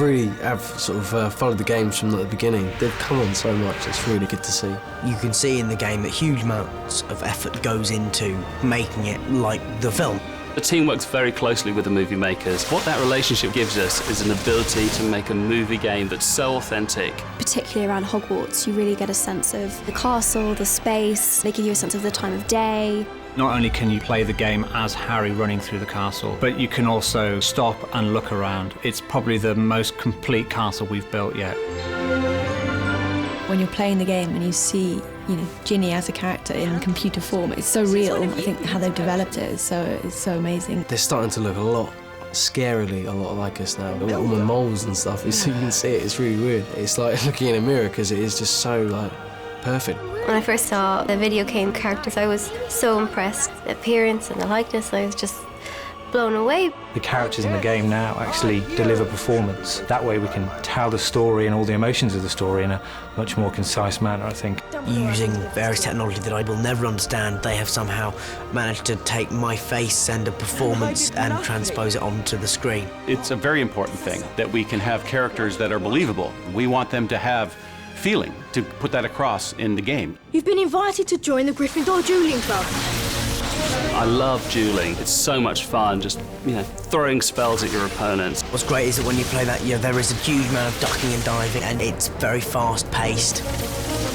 really have sort of followed the games from the beginning. They've come on so much, it's really good to see. You can see in the game that huge amounts of effort goes into making it like the film. The team works very closely with the movie makers. What that relationship gives us is an ability to make a movie game that's so authentic. Particularly around Hogwarts, you really get a sense of the castle, the space. They give you a sense of the time of day. Not only can you play the game as Harry running through the castle, but you can also stop and look around. It's probably the most complete castle we've built yet. When you're playing the game and you see, Ginny as a character in computer form, it's so real. I think how they've developed it is so amazing. They're starting to look a lot like us now. All the moles and stuff, you can see it, it's really weird. It's like looking in a mirror because it is just so perfect. When I first saw the Videogame characters, I was so impressed. The appearance and the likeness, I was just blown away. The characters in the game now actually deliver performance. That way we can tell the story and all the emotions of the story in a much more concise manner, I think. Using various technology that I will never understand, they have somehow managed to take my face and a performance and transpose it onto the screen. It's a very important thing that we can have characters that are believable. We want them to have feeling, to put that across in the game. You've been invited to join the Gryffindor Dueling Club. I love dueling. It's so much fun, just, throwing spells at your opponents. What's great is that when you play that, there is a huge amount of ducking and diving, and it's very fast-paced.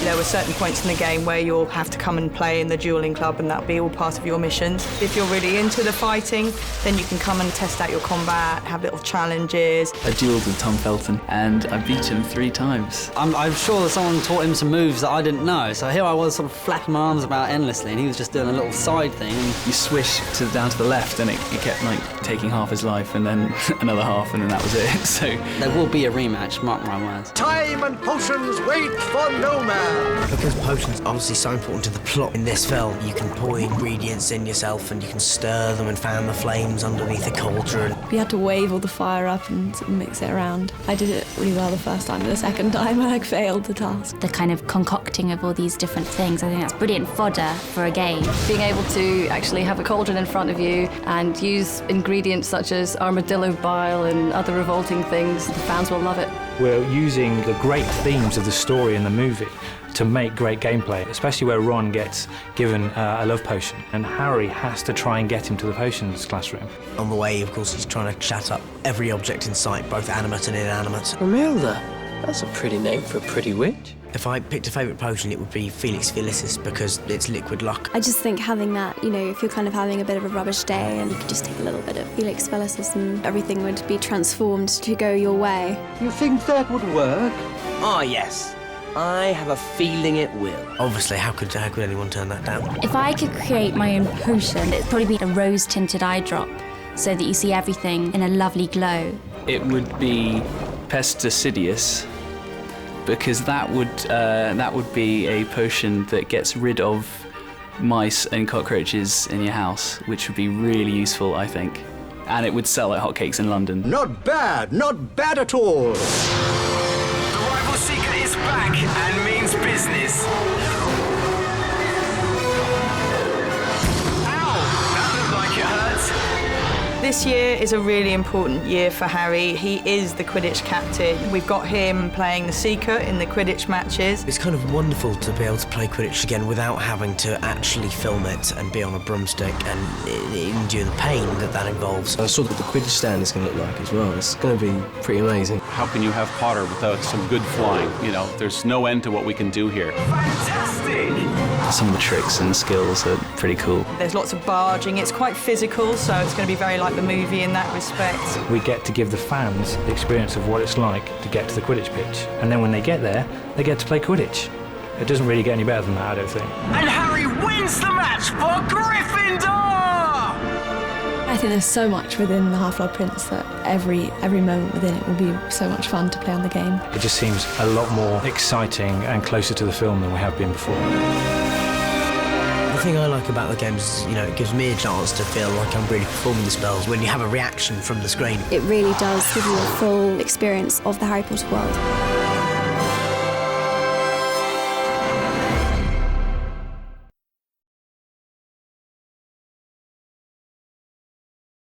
There were certain points in the game where you'll have to come and play in the dueling club, and that'll be all part of your missions. If you're really into the fighting, then you can come and test out your combat, have little challenges. I duelled with Tom Felton, and I beat him 3 times. I'm sure that someone taught him some moves that I didn't know, so here I was sort of flapping my arms about endlessly, and he was just doing a little side thing. You swish down to the left, and it kept taking half his life, and then another half, and then that was it. So there will be a rematch, mark my words. Time and potions wait for no man. Because potions are obviously so important to the plot in this film, you can pour the ingredients in yourself and you can stir them and fan the flames underneath a cauldron. We had to wave all the fire up and mix it around. I did it really well the first time, but the second time I failed the task. The kind of concocting of all these different things, I think that's brilliant fodder for a game. Being able to actually have a cauldron in front of you and use ingredients such as armadillo bile and other revolting things, the fans will love it. We're using the great themes of the story in the movie to make great gameplay, especially where Ron gets given a love potion and Harry has to try and get him to the potions classroom. On the way, of course, he's trying to chat up every object in sight, both animate and inanimate. Romilda, that's a pretty name for a pretty witch. If I picked a favourite potion, it would be Felix Felicis because it's liquid luck. I just think having that, if you're kind of having a bit of a rubbish day and you could just take a little bit of Felix Felicis and everything would be transformed to go your way. You think that would work? Oh, yes. I have a feeling it will. Obviously, how could anyone turn that down? If I could create my own potion, it'd probably be a rose-tinted eye drop so that you see everything in a lovely glow. It would be Pesticidious, because that would be a potion that gets rid of mice and cockroaches in your house, which would be really useful, I think. And it would sell like hotcakes in London. Not bad at all. The rival seeker is back and means business. Ow! That looked like it hurt. This year is a really important year for Harry. He is the Quidditch captain. We've got him playing the Seeker in the Quidditch matches. It's kind of wonderful to be able to play Quidditch again without having to actually film it and be on a broomstick and endure the pain that involves. I saw what the Quidditch stand is going to look like as well. It's going to be pretty amazing. How can you have Potter without some good flying? There's no end to what we can do here. Fantastic! Some of the tricks and skills are pretty cool. There's lots of barging. It's quite physical, so it's going to be very like the movie in that respect. We get to give the fans the experience of what it's like to get to the Quidditch pitch. And then when they get there, they get to play Quidditch. It doesn't really get any better than that, I don't think. And Harry wins the match for Gryffindor! I think there's so much within the Half-Blood Prince that every moment within it will be so much fun to play on the game. It just seems a lot more exciting and closer to the film than we have been before. The thing I like about the game is, it gives me a chance to feel like I'm really performing the spells when you have a reaction from the screen. It really does give you a full experience of the Harry Potter world.